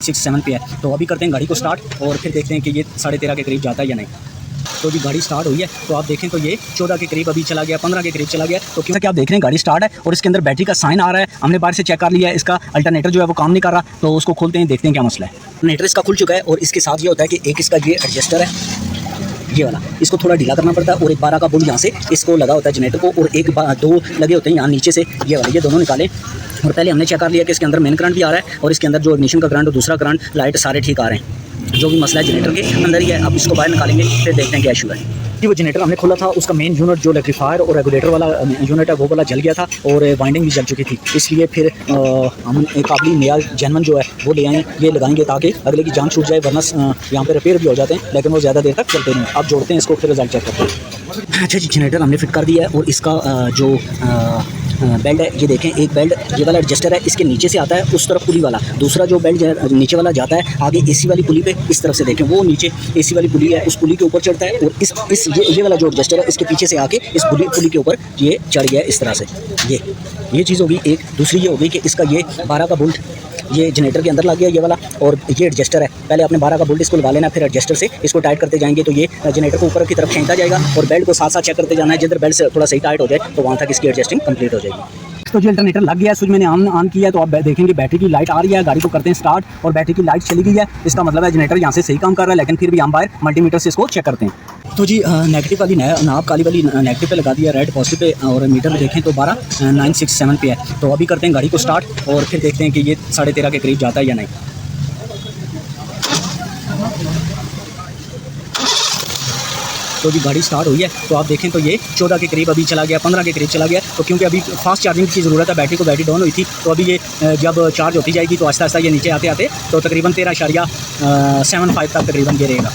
6-7 पे है। तो अभी करते हैं गाड़ी को स्टार्ट और फिर देखते हैं कि ये 13.5 के करीब जाता है या नहीं। तो जी गाड़ी स्टार्ट हुई है, तो आप देखें तो ये 14 के करीब अभी चला गया, 15 के करीब चला गया। तो क्योंकि आप देख रहे हैं गाड़ी स्टार्ट है और इसके अंदर बैटरी का साइन आ रहा है। हमने बाहर से चेक कर लिया है, इसका अल्टरनेटर जो है वो काम नहीं कर रहा। तो उसको खोलते हैं, देखते हैं क्या मसला है। अल्टरनेटर इसका खुल चुका है और इसके साथ ये होता है कि एक इसका ये एडजस्टर है, ये वाला, इसको थोड़ा ढीला करना पड़ता है और एक 12 का बुल यहाँ से इसको लगा होता है जनरेटर को, और एक 2 लगे होते हैं यहाँ नीचे से, ये वाले, ये दोनों निकाले। और पहले हमने चेक कर लिया कि इसके अंदर मेन करंट भी आ रहा है और इसके अंदर जो इग्निशन का करंट और दूसरा करंट लाइट सारे ठीक आ रहे हैं। जो भी मसला है जनरेटर के अंदर ही है। अब इसको बाहर निकालेंगे, फिर देखते हैं क्या इशू है। कि वो जनरेटर हमने खोला था, उसका मेन यूनिट जो इलेक्ट्रीफायर और रेगुलेटर वाला यूनिट है वो वाला जल गया था और वाइंडिंग भी जल चुकी थी। इसलिए फिर हम एक काबली नया जेनवन जो है वो ले आए, ये लगाएंगे ताकि अगले की जान छूट जाए, वरना यहाँ पे रिपेयर भी हो जाते हैं लेकिन वो ज़्यादा देर तक चलते नहीं। अब जोड़ते हैं इसको, फिर रिजल्ट चेक करते हैं। अच्छा जी, जनरेटर हमने फिट कर दिया है और इसका जो बेल्ट है, ये देखें, एक बेल्ट ये वाला एडजस्टर है, इसके नीचे से आता है उस तरफ पुली वाला, दूसरा जो बेल्ट नीचे वाला जाता है आगे एसी वाली पुली पे। इस तरफ से देखें, वो नीचे एसी वाली पुली है, उस पुली के ऊपर चढ़ता है और ये वाला जो एडजस्टर है इसके पीछे से आके इस पुली के ऊपर ये चढ़ गया है इस तरह से। ये चीज़ होगी एक। दूसरी ये होगी कि इसका ये 12 का बोल्ट ये जनरेटर के अंदर लग गया ये वाला, और ये एडजस्टर है। पहले आपने 12 का बोल्ट इसको लगा लेना, फिर एडजस्टर से इसको टाइट करते जाएंगे तो ये जनरेटर को ऊपर की तरफ खींचता जाएगा और बेल्ट को साथ साथ चेक करते जाना है। जिधर बेल्ट से थोड़ा सही टाइट हो जाए तो वहाँ तक इसकी एडजस्टिंग कंप्लीट हो जाएगी। तो जी अल्टरनेटर लग गया है, स्विच मैंने ऑन किया है, तो आप देखेंगे बैटरी की लाइट आ रही है। गाड़ी को करते हैं स्टार्ट और बैटरी की लाइट चली गई है। इसका मतलब है जनरेटर यहाँ से सही काम कर रहा है, लेकिन फिर भी हम बाहर मल्टीमीटर से इसको चेक करते हैं। तो जी नेगेटिव वाली नाप काली वाली नेगेटिव पे लगा दिया, रेड पॉजिटिव पे, और मीटर देखें तो 12,967 पे है। तो अभी करते हैं गाड़ी को स्टार्ट और फिर देखते हैं कि ये 13.5 के करीब जाता है या नहीं। तो जी गाड़ी स्टार्ट हुई है, तो आप देखें तो ये 14 के करीब अभी चला गया, 15 के करीब चला गया। तो क्योंकि अभी फास्ट चार्जिंग की ज़रूरत है, बैटरी डाउन हुई थी, तो अभी ये जब चार्ज होती जाएगी तो आहिस्ता आहिस्ता ये नीचे आते आते तो तकरीबन 13.75 तक तकरीबन ये रहेगा।